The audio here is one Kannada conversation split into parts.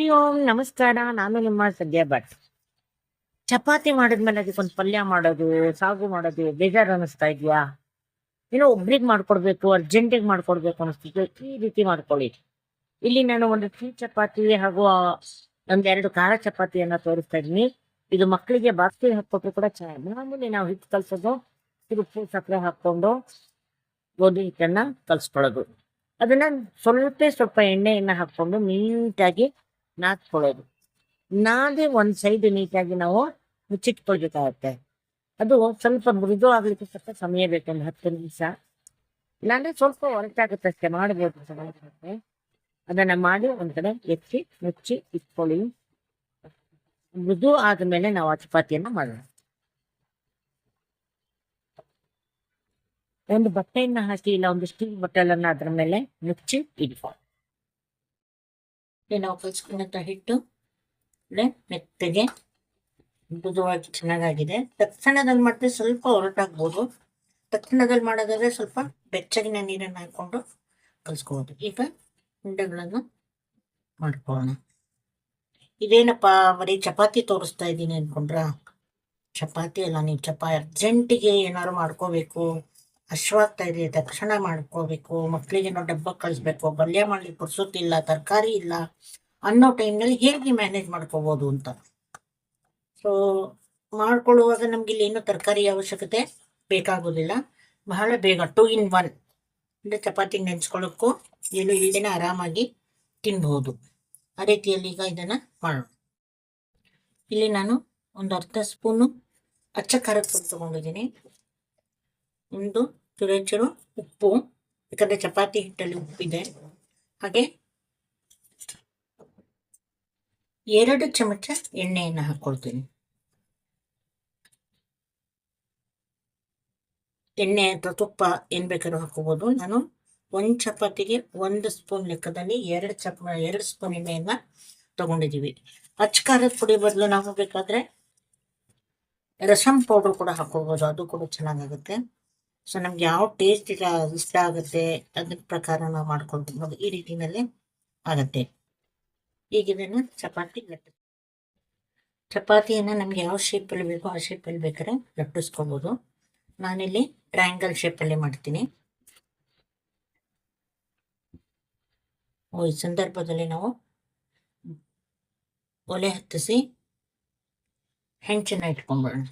ಓಂ ನಮಸ್ಕಾರ. ನಾನು ನಿಮ್ಮ ಸದ್ಯ ಭಟ್. ಚಪಾತಿ ಮಾಡಿದ್ಮೇಲೆ ಅದಕ್ಕೊಂದು ಪಲ್ಯ ಮಾಡೋದು, ಸಾಗು ಮಾಡೋದು ಬೇಜಾರು ಅನ್ನಿಸ್ತಾ ಇದೆಯಾ? ಏನೋ ಒಬ್ರಿಗೆ ಮಾಡ್ಕೊಡ್ಬೇಕು, ಅರ್ಜೆಂಟಿಗೆ ಮಾಡ್ಕೊಡ್ಬೇಕು ಅನಿಸ್ತಿದೆ. ಈ ರೀತಿ ಮಾಡ್ಕೊಳ್ಳಿ. ಇಲ್ಲಿ ನಾನು ಒಂದು ಟೀ ಚಪಾತಿ ಹಾಗೂ ಒಂದೆರಡು ಖಾರ ಚಪಾತಿಯನ್ನ ತೋರಿಸ್ತಾ ಇದ್ದೀನಿ. ಇದು ಮಕ್ಕಳಿಗೆ ಬಾಕ್ಸಿಗೆ ಹಾಕ್ಕೊಟ್ರು ಕೂಡ ಚೆನ್ನಾಗಿ. ಮಾಮೂಲಿ ನಾವು ಹಿಟ್ಟು ಕಲ್ಸೋದು, ಉಪ್ಪು ಸಕ್ಕರೆ ಹಾಕೊಂಡು ಗೋಧಿ ಹಿಟ್ಟನ್ನ ಕಲ್ಸ್ಕೊಳ್ಳೋದು. ಅದನ್ನ ಸ್ವಲ್ಪ ಎಣ್ಣೆಯನ್ನ ಹಾಕೊಂಡು ನೀಟಾಗಿ ನಾದ್ಕೊಳ್ಳೋದು. ನಾದಿ ಒಂದ್ ಸೈಡ್ ನೀಟಾಗಿ ನಾವು ಮುಚ್ಚಿಟ್ಕೊಳ್ಬೇಕಾಗತ್ತೆ. ಅದು ಸ್ವಲ್ಪ ಮೃದು ಆಗ್ಲಿಕ್ಕೆ ಸ್ವಲ್ಪ ಸಮಯ ಬೇಕು, ಒಂದು 10 ನಿಮಿಷ. ಇಲ್ಲಾಂದ್ರೆ ಸ್ವಲ್ಪ ಒರಟಾಗುತ್ತೆ ಅಷ್ಟೇ, ಮಾಡ್ಬೋದು ಚೆನ್ನಾಗಿರುತ್ತೆ. ಅದನ್ನ ಮಾಡಿ ಒಂದ್ ಕಡೆ ಎತ್ತಿ ಮುಚ್ಚಿ ಇಟ್ಕೊಳ್ಳಿ. ಮೃದು ಆದ್ಮೇಲೆ ನಾವು ಆ ಚಪಾತಿಯನ್ನ ಮಾಡೋಣ. ಒಂದು ಬಟ್ಟೆಯನ್ನ ಹಾಕಿ, ಇಲ್ಲ ಒಂದು ಸ್ಟೀಲ್ ಬಟ್ಟೆಲನ್ನ ಅದ್ರ ಮೇಲೆ ಮುಚ್ಚಿ ಇಟ್ಕೊಳ್ಳಿ. ನಾವು ಕಲ್ಸ್ಕೊಂಡಂತ ಹಿಟ್ಟು ಮೆತ್ತಗೆ ಮೃದುವಾಗಿ ಚೆನ್ನಾಗಾಗಿದೆ. ತಕ್ಷಣದಲ್ಲಿ ಮಾಡಿದ್ರೆ ಸ್ವಲ್ಪ ಹೊರಟಾಗ್ಬೋದು. ತಕ್ಷಣದಲ್ಲಿ ಮಾಡೋದಾದ್ರೆ ಸ್ವಲ್ಪ ಬೆಚ್ಚಗಿನ ನೀರನ್ನು ಹಾಕೊಂಡು ಕಲ್ಸ್ಕೋಬೋದು. ಈಗ ಉಂಡೆಗಳನ್ನು ಮಾಡ್ಕೊಳ್ಳೋಣ. ಇದೇನಪ್ಪ ಬರೀ ಚಪಾತಿ ತೋರಿಸ್ತಾ ಇದ್ದೀನಿ ಅನ್ಕೊಂಡ್ರ? ಚಪಾತಿ ಅಲ್ಲ, ನೀವು ಅರ್ಜೆಂಟಿಗೆ ಏನಾದ್ರು ಮಾಡ್ಕೋಬೇಕು, ಹಶ್ವಾಗ್ತಾ ಇದೆ, ತಕ್ಷಣ ಮಾಡ್ಕೋಬೇಕು, ಮಕ್ಕಳಿಗೆ ನಾವು ಡಬ್ಬ ಕಳಿಸ್ಬೇಕು, ಪಲ್ಯ ಮಾಡ್ಲಿಕ್ಕೆ ಪುರ್ಸೊತ್ತಿಲ್ಲ, ತರಕಾರಿ ಇಲ್ಲ ಅನ್ನೋ ಟೈಮ್ನಲ್ಲಿ ಹೇಗೆ ಮ್ಯಾನೇಜ್ ಮಾಡ್ಕೋಬೋದು ಅಂತ. ಸೊ ಮಾಡ್ಕೊಳ್ಳುವಾಗ ನಮ್ಗೆ ಇಲ್ಲಿ ಏನು ತರಕಾರಿ ಅವಶ್ಯಕತೆ ಬೇಕಾಗೋದಿಲ್ಲ. ಬಹಳ ಬೇಗ 2 in 1 ಅಂದರೆ ಚಪಾತಿ ನೆನೆಸ್ಕೊಳ್ಳೋಕ್ಕೂ ಏನು ಇಲ್ಲದೇನೆ ಆರಾಮಾಗಿ ತಿನ್ಬಹುದು. ಆ ರೀತಿಯಲ್ಲಿ ಈಗ ಇದನ್ನು ಮಾಡೋಣ. ಇಲ್ಲಿ ನಾನು ಒಂದು ಅರ್ಧ ಸ್ಪೂನು ಅಚ್ಚ ಖಾರದ ಪುಡಿ ತಗೊಂಡಿದ್ದೀನಿ. ಒಂದು ಚೂರು ಉಪ್ಪು, ಯಾಕಂದರೆ ಚಪಾತಿ ಹಿಟ್ಟಲ್ಲಿ ಉಪ್ಪಿದೆ. ಹಾಗೆ 2 ಚಮಚ ಎಣ್ಣೆಯನ್ನು ಹಾಕ್ಕೊಳ್ತೀನಿ. ಎಣ್ಣೆ ಅಥವಾ ತುಪ್ಪ ಏನು ಬೇಕಾದ್ರೂ ಹಾಕೋಬೋದು. ನಾನು 1 ಚಪಾತಿಗೆ 1 ಸ್ಪೂನ್ ಲೆಕ್ಕದಲ್ಲಿ 2 ಸ್ಪೂನ್ ಎಣ್ಣೆಯನ್ನ ತಗೊಂಡಿದ್ದೀವಿ. ಅಚ್ಚ ಖಾರದ ಪುಡಿ ಬದಲು ನಾವು ಬೇಕಾದ್ರೆ ರಸಮ್ ಪೌಡ್ರ್ ಕೂಡ ಹಾಕೋಬೋದು, ಅದು ಕೂಡ ಚೆನ್ನಾಗಾಗುತ್ತೆ. ಸೊ ನಮ್ಗೆ ಯಾವ ಟೇಸ್ಟ್ ಇಷ್ಟ ಆಗುತ್ತೆ ಅದ್ರ ಪ್ರಕಾರ ನಾವು ಮಾಡ್ಕೊಳ್ಬೋದು. ಈ ರೀತಿಯಲ್ಲಿ ಆಗುತ್ತೆ. ಈಗ ಇದನ್ನು ಚಪಾತಿಯನ್ನು ನಮ್ಗೆ ಯಾವ ಶೇಪಲ್ಲಿ ಬೇಕೋ ಆ ಶೇಪಲ್ಲಿ ಬೇಕಾದ್ರೆ ಲಟ್ಟಿಸ್ಕೋಬೋದು. ನಾನಿಲ್ಲಿ ಟ್ರಯಾಂಗಲ್ ಶೇಪಲ್ಲಿ ಮಾಡ್ತೀನಿ. ಈ ಸಂದರ್ಭದಲ್ಲಿ ನಾವು ಒಲೆ ಹತ್ತಿಸಿ ಹೆಂಚನ್ನ ಇಟ್ಕೊಂಡ್ಬಿಡೋಣ.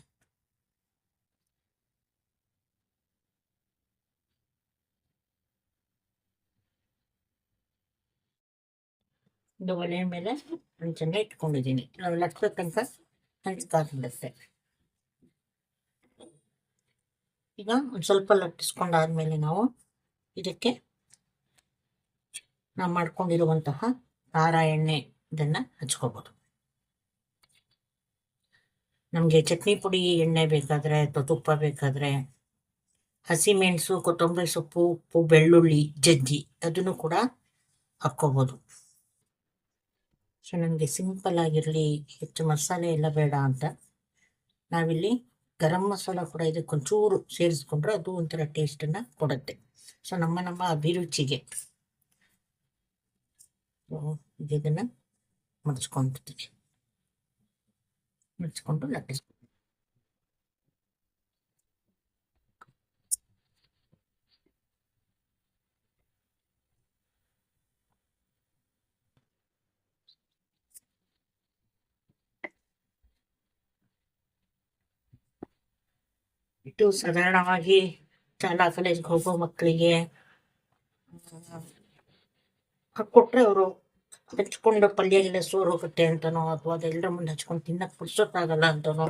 ಇದು ಒಲೆ ಮೇಲೆ ಹಂಚನ್ನ ಇಟ್ಕೊಂಡಿದ್ದೀನಿ. ನಾವು ಲಟ್ಸೋ ತನಕ ಹಂಚು ಕಾದ್ಬಿಡುತ್ತೆ. ಈಗ ಒಂದು ಸ್ವಲ್ಪ ಲಟ್ಟಿಸ್ಕೊಂಡಾದ್ಮೇಲೆ ನಾವು ಇದಕ್ಕೆ ನಾವು ಮಾಡ್ಕೊಂಡಿರುವಂತಹ ಖಾರ ಎಣ್ಣೆ ಇದನ್ನು ಹಚ್ಕೋಬೋದು. ನಮಗೆ ಚಟ್ನಿ ಪುಡಿ ಎಣ್ಣೆ ಬೇಕಾದರೆ ಅಥವಾ ತುಪ್ಪ ಬೇಕಾದರೆ, ಹಸಿಮೆಣಸು, ಕೊತ್ತಂಬರಿ ಸೊಪ್ಪು, ಉಪ್ಪು, ಬೆಳ್ಳುಳ್ಳಿ ಜಜ್ಜಿ ಅದನ್ನು ಕೂಡ ಹಾಕ್ಕೋಬೋದು. ಸೊ ನನಗೆ ಸಿಂಪಲ್ ಆಗಿರಲಿ, ಹೆಚ್ಚು ಮಸಾಲೆ ಎಲ್ಲ ಬೇಡ ಅಂತ ನಾವಿಲ್ಲಿ ಗರಂ ಮಸಾಲ ಕೂಡ ಇದಕ್ಕೊಂಚೂರು ಸೇರಿಸ್ಕೊಂಡ್ರೆ ಅದು ಒಂಥರ ಟೇಸ್ಟನ್ನು ಕೊಡುತ್ತೆ. ಸೊ ನಮ್ಮ ಅಭಿರುಚಿಗೆ ಇದನ್ನು ಮಡಿಸ್ಕೊಂಡ್ಬಿಡ್ತೀನಿ. ಮುಚ್ಕೊಂಡು ಲಟ್ಟಿಸ್ಕೊಂಡು ಇಟ್ಟು ಸಾಧಾರಣವಾಗಿ ಶಾಲಾ ಕಾಲೇಜ್ಗೆ ಹೋಗೋ ಮಕ್ಕಳಿಗೆ ಹಾಕ್ಕೊಟ್ರೆ ಅವರು ಹಚ್ಕೊಂಡು ಪಲ್ಯ ಎಲ್ಲ ಸೋರ್ ಹೋಗುತ್ತೆ ಅಂತನೋ, ಅಥವಾ ಅದೆಲ್ಲರ ಮುಂದೆ ಹಚ್ಕೊಂಡು ತಿನ್ನಕ್ಕೆ ಪುರ್ಸೊತ್ತಾಗಲ್ಲ ಅಂತನೋ,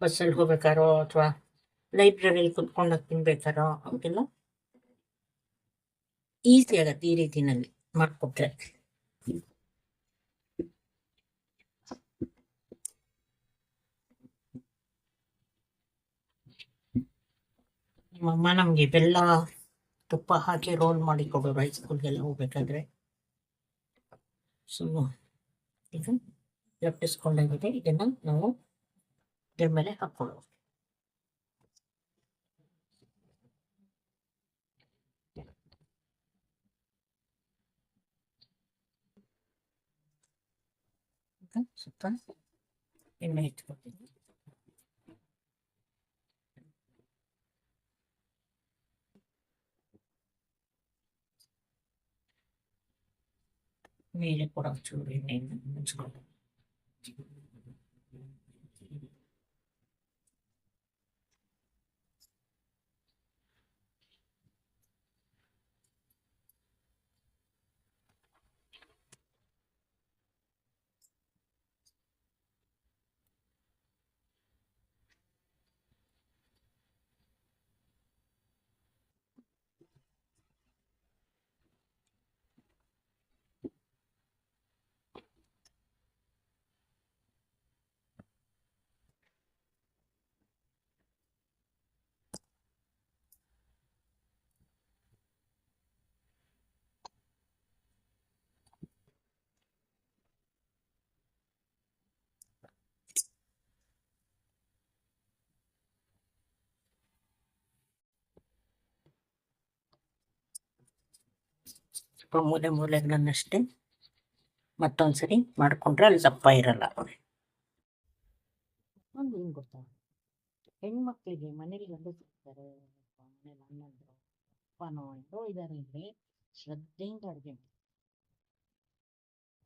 ಬಸ್ಸಲ್ಲಿ ಹೋಗ್ಬೇಕಾರೋ ಅಥವಾ ಲೈಬ್ರರಿಯಲ್ಲಿ ಕುತ್ಕೊಂಡಾಗ ತಿನ್ಬೇಕಾರೋ ಅವಾಗೆಲ್ಲ ಈಸಿ ಆಗತ್ತೆ ಈ ರೀತಿನಲ್ಲಿ ಮಾಡಿಕೊಟ್ರೆ. ನಮ್ಮಮ್ಮ ನಮಗೆ ಬೆಲ್ಲ ತುಪ್ಪ ಹಾಕಿ ರೋಲ್ ಮಾಡಿ ಕೊಡೋರು ಹೈಸ್ಕೂಲ್ಗೆಲ್ಲ ಹೋಗ್ಬೇಕಾದ್ರೆ. ಸೊ ಈಗ ಲಟ್ಟಿಸ್ಕೊಂಡಾಗಿದೆ, ಇದನ್ನು ನಾವು ಇದ್ರ ಮೇಲೆ ಹಾಕ್ಕೊಳ್ಳೋದು. ಸ್ವಲ್ಪ ಎಣ್ಣೆ ಇಟ್ಕೊತೀನಿ. ಮೇಲೆ ಕೂಡ ಒಂಚೂರು ಎಣ್ಣೆಯನ್ನು ಹಚ್ಕೊಂಡು ಸ್ವಲ್ಪ ಮೂಲೆಗಳನ್ನಷ್ಟೇ ಮತ್ತೊಂದ್ಸರಿ ಮಾಡಿಕೊಂಡ್ರೆ ಅಲ್ಲಿ ದಪ್ಪ ಇರಲ್ಲ. ಒಂದು ಏನು ಗೊತ್ತಾ, ಹೆಣ್ಮಕ್ಳಿಗೆ ಮನೇಲಿ ಗಂಡು ಸಿಗ್ತಾರೆ, ಮನೇಲಿ ಅಣ್ಣಂದ್ರು ಅಪ್ಪನೋ ಎಲ್ಲೋ ಇದ್ದಾರೆ ಅಂದರೆ ಶ್ರದ್ಧೆಯಿಂದ ಅಡುಗೆ ಮಾಡಿ.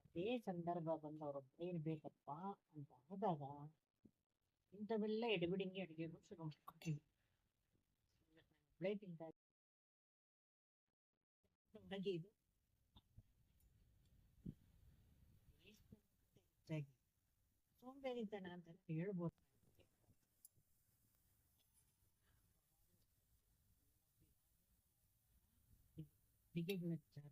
ಅದೇ ಸಂದರ್ಭ ಬಂದು ಅವ್ರೊಬ್ಬರೇ ಬೇಕಪ್ಪ ಅಂತ ಆದಾಗ ಇಂಥವೆಲ್ಲ ಎಡಬಿಡಿಂಗಿ ಅಡುಗೆಗಳು ಶುರು ಮಾಡ್ಕೊತೀವಿ. ಒಬ್ಬಳೇ ತಿಂತಾ ಹಾಗಾಗಿ ಇದು ಸೋಂಬೇರಿತನ ಅಂತ ಹೇಳ್ಬೋದು. ಅಡಿಗೆಗಳ ವಿಚಾರ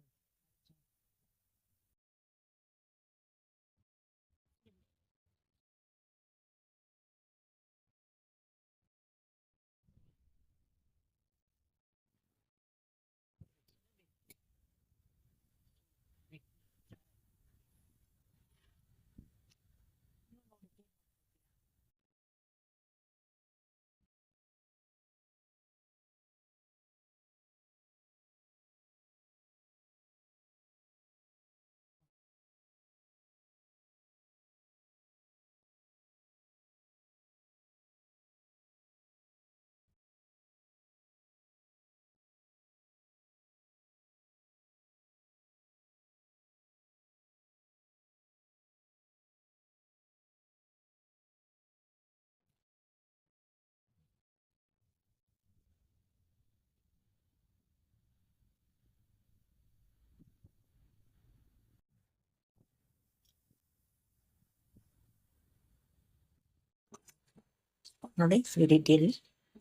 ನೋಡಿ, ಈ ರೀತಿಯಲ್ಲಿ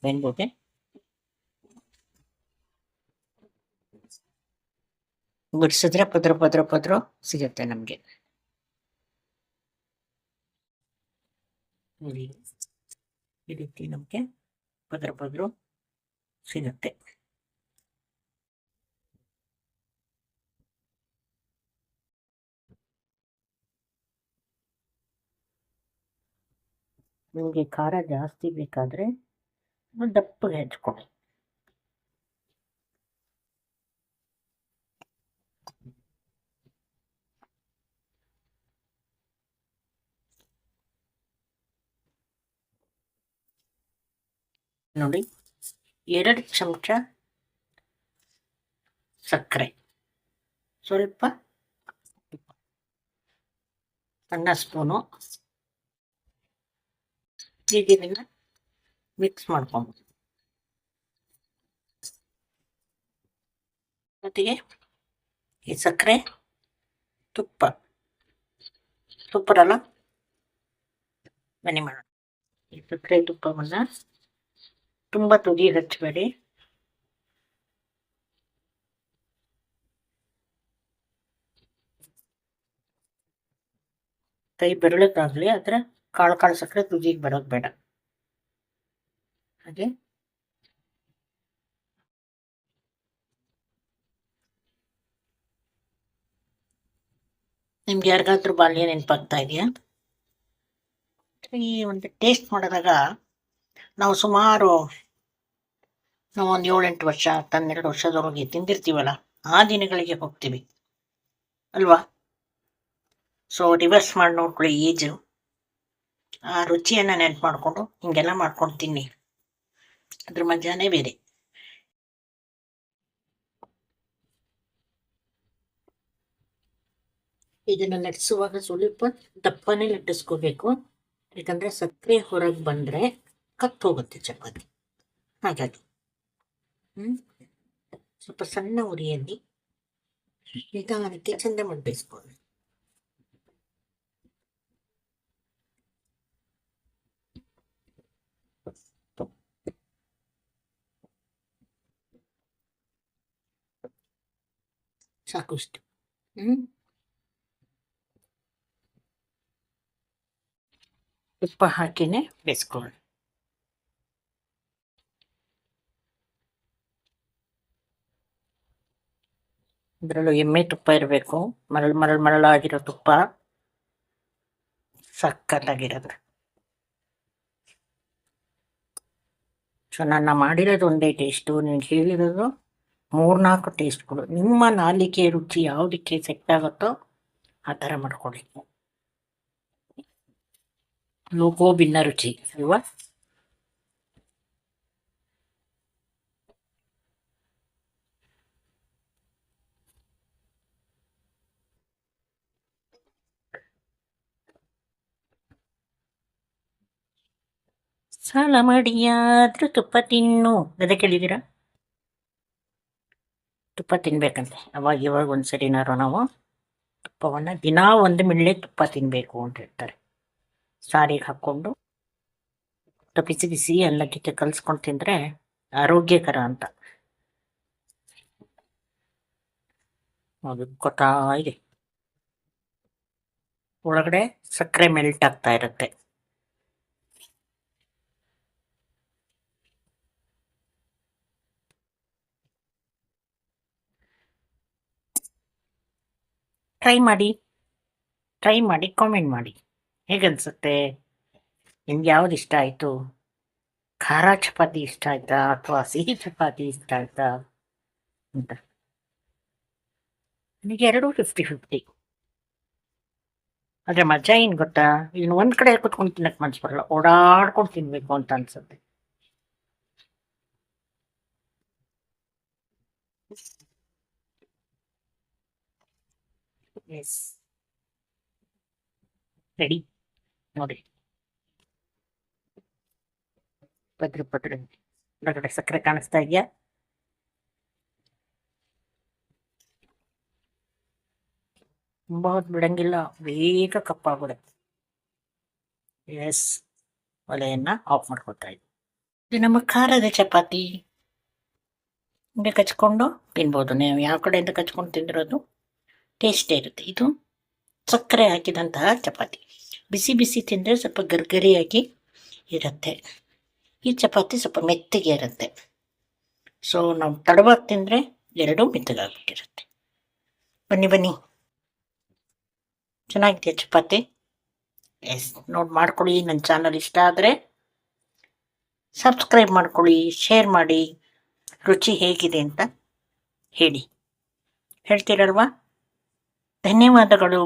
ಬೆಂದ್ಬಿಟ್ಟೆ. ಬಿಡಿಸಿದ್ರೆ ಪದ್ರ ಪದ್ರ ಪದ್ರ ಸಿಗುತ್ತೆ ನಮಗೆ. ನೋಡಿ, ಈ ರೀತಿ ನಮಗೆ ಪದ್ರ ಪದ್ರ ಸಿಗುತ್ತೆ. ನಿಮಗೆ ಖಾರ ಜಾಸ್ತಿ ಬೇಕಾದರೆ ದಪ್ಪಗೆ ಹೆಚ್ಕೊಳ್ಳಿ. ನೋಡಿ, 2 ಚಮಚ ಸಕ್ಕರೆ, ಸ್ವಲ್ಪ ಸಣ್ಣ ಸ್ಪೂನು ಹೀಗಿನ ಮಿಕ್ಸ್ ಮಾಡ್ಕೊಬೋದು. ಜೊತೆಗೆ ಈ ಸಕ್ಕರೆ ತುಪ್ಪದಲ್ಲ ಬನ್ನಿ ಮಾಡೋಣ. ಈ ಸಕ್ಕರೆ ತುಪ್ಪವನ್ನು ತುಂಬ ತುದಿ ಹಚ್ಚಬೇಡಿ. ಕೈ ಬೆರಳಕ್ಕಾಗಲಿ, ಆದರೆ ಕಾಳು ಸಕ್ಕರೆ ತುದಿಗೆ ಬರೋದು ಬೇಡ. ಹಾಗೆ ನಿಮ್ಗೆ ಯಾರಿಗಾದ್ರೂ ಬಾಲ್ಯ ನೆನಪಾಗ್ತಾ ಇದೆಯಾ? ಈ ಒಂದು ಟೇಸ್ಟ್ ಮಾಡಿದಾಗ ನಾವು ಸುಮಾರು ಒಂದು 7-8 ವರ್ಷ 12 ವರ್ಷದೊಳಗೆ ತಿಂದಿರ್ತೀವಲ್ಲ, ಆ ದಿನಗಳಿಗೆ ಹೋಗ್ತೀವಿ ಅಲ್ವಾ? ಸೊ ಸೊ ರಿವರ್ಸ್ ಮಾಡಿ ನೋಡ್ಕೊಳ್ಳಿ ಏಜು. ಆ ರುಚಿಯನ್ನು ನೆನ್ಪು ಮಾಡಿಕೊಂಡು ಹಿಂಗೆಲ್ಲ ಮಾಡ್ಕೊಂಡು ತಿನ್ನಿ, ಅದ್ರ ಮಜಾನೇ ಬೇರೆ. ಇದನ್ನು ಲಟ್ಟಿಸುವಾಗ ಸ್ವಲ್ಪ ದಪ್ಪನೇ ಲಟ್ಟಿಸ್ಕೋಬೇಕು, ಯಾಕಂದರೆ ಸಕ್ಕರೆ ಹೊರಗೆ ಬಂದರೆ ಕತ್ತು ಹೋಗುತ್ತೆ ಚಪಾತಿ. ಹಾಗಾಗಿ ಸ್ವಲ್ಪ ಸಣ್ಣ ಉರಿಯಲ್ಲಿ ನಿಧಾನಕ್ಕೆ ಚಂದ ಮಾಡಿ ಬೇಯಿಸ್ಕೊಳ್ಳಿ. ಸಾಕು ಇಷ್ಟು. ತುಪ್ಪ ಹಾಕಿನೇ ಬೇಯಿಸ್ಕೊಳ್ಳಿ. ಇದರಲ್ಲೂ ಎಮ್ಮೆ ತುಪ್ಪ ಇರಬೇಕು, ಮರಳಾಗಿರೋ ತುಪ್ಪ, ಸಕ್ಕತ್ತಾಗಿರೋದು. ಸೊ ನಾನು ಮಾಡಿರೋದು ಒಂದೇ ಟೇಸ್ಟು, ನೀವು ಹೇಳಿರೋದು 3-4 ಟೇಸ್ಟ್ಗಳು. ನಿಮ್ಮ ನಾಲಿಗೆ ರುಚಿ ಯಾವುದಕ್ಕೆ ಸೆಟ್ ಆಗುತ್ತೋ ಆ ಥರ ಮಾಡ್ಕೊಳ್ಳಿ. ಲೋಕೋ ಭಿನ್ನ ರುಚಿ ಅಲ್ವಾ? ಸಾಲ ಮಾಡಿಯಾದ್ರೂ ತುಪ್ಪ ತಿನ್ನು ಅದೇ ಕೇಳಿದ್ದೀರಾ? ತುಪ್ಪ ತಿನ್ಬೇಕಂತೆ ಇವಾಗ ಒಂದ್ಸರಿನಾರು ನಾವು ತುಪ್ಪವನ್ನು ದಿನಾ 1 ಮಿಳ್ಳೆ ತುಪ್ಪ ತಿನ್ನಬೇಕು ಅಂತ ಹೇಳ್ತಾರೆ. ಸಾರಿಗೆ ಹಾಕ್ಕೊಂಡು ಬಿಸಿ ಬಿಸಿ ಎಲ್ಲ ಜೊತೆ ಕಲಿಸ್ಕೊಂಡು ತಿಂದರೆ ಆರೋಗ್ಯಕರ ಅಂತ. ಅದು ಗೊತ್ತಾ ಇದೆ, ಒಳಗಡೆ ಸಕ್ಕರೆ ಮೆಲ್ಟ್ ಆಗ್ತಾ ಇರುತ್ತೆ. ಟ್ರೈ ಮಾಡಿ ಕಾಮೆಂಟ್ ಮಾಡಿ ಹೇಗನ್ಸುತ್ತೆ, ನಿಮ್ಗೆ ಯಾವ್ದು ಇಷ್ಟ ಆಯಿತು? ಖಾರ ಚಪಾತಿ ಇಷ್ಟ ಆಯ್ತಾ ಅಥವಾ ಸಿಹಿ ಚಪಾತಿ ಇಷ್ಟ ಆಯ್ತಾ ಅಂತ. ನನಗೆ 2 50-50. ಆದರೆ ಮಜಾ ಏನು ಗೊತ್ತಾ, ಇನ್ನು ಒಂದು ಕಡೆ ಕುತ್ಕೊಂಡು ತಿನ್ನಕ್ಕೆ ಮನ್ಸು ಬರಲ್ಲ, ಓಡಾಡ್ಕೊಂಡು ತಿನ್ಬೇಕು ಅಂತ ಅನ್ಸುತ್ತೆ. ಎಸ್, ರೆಡಿ ನೋಡಿ. ಪದ್ರ ಹೊರಗಡೆ ಸಕ್ಕರೆ ಕಾಣಿಸ್ತಾ ಇದೆಯಾ? ತುಂಬ ಹೊತ್ತು ಬಿಡಂಗಿಲ್ಲ, ಬೇಗ ಕಪ್ಪಾಗ್ಬಿಡುತ್ತೆ. ಎಸ್, ಒಲೆಯನ್ನು ಆಫ್ ಮಾಡ್ಕೊತಾ ಇದ್ವಿ. ಇದು ನಮ್ಮ ಖಾರದ ಚಪಾತಿ. ಹಿಂಗೆ ಕಚ್ಕೊಂಡು ತಿನ್ಬೋದು, ನೀವು ಯಾವ ಕಡೆಯಿಂದ ಕಚ್ಕೊಂಡು ತಿಂದಿರೋದು ಟೇಸ್ಟೇ ಇರುತ್ತೆ. ಇದು ಸಕ್ಕರೆ ಹಾಕಿದಂತಹ ಚಪಾತಿ, ಬಿಸಿ ಬಿಸಿ ತಿಂದರೆ ಸ್ವಲ್ಪ ಗರ್ಗರಿಯಾಗಿ ಇರುತ್ತೆ. ಈ ಚಪಾತಿ ಸ್ವಲ್ಪ ಮೆತ್ತಗೆ ಇರುತ್ತೆ. ಸೊ ನಾವು ತಡವಾಗಿ ತಿಂದರೆ 2 ಮೆತ್ತಗಾಗ್ಬಿಟ್ಟಿರುತ್ತೆ. ಬನ್ನಿ ಚೆನ್ನಾಗಿದೆಯಾ ಚಪಾತಿ? ಎಸ್, ನೋಡಿ ಮಾಡ್ಕೊಳ್ಳಿ. ನನ್ನ ಚಾನಲ್ ಇಷ್ಟ ಆದರೆ ಸಬ್ಸ್ಕ್ರೈಬ್ ಮಾಡ್ಕೊಳ್ಳಿ, ಶೇರ್ ಮಾಡಿ, ರುಚಿ ಹೇಗಿದೆ ಅಂತ ಹೇಳ್ತೀರಲ್ವಾ? ಧನ್ಯವಾದಗಳು.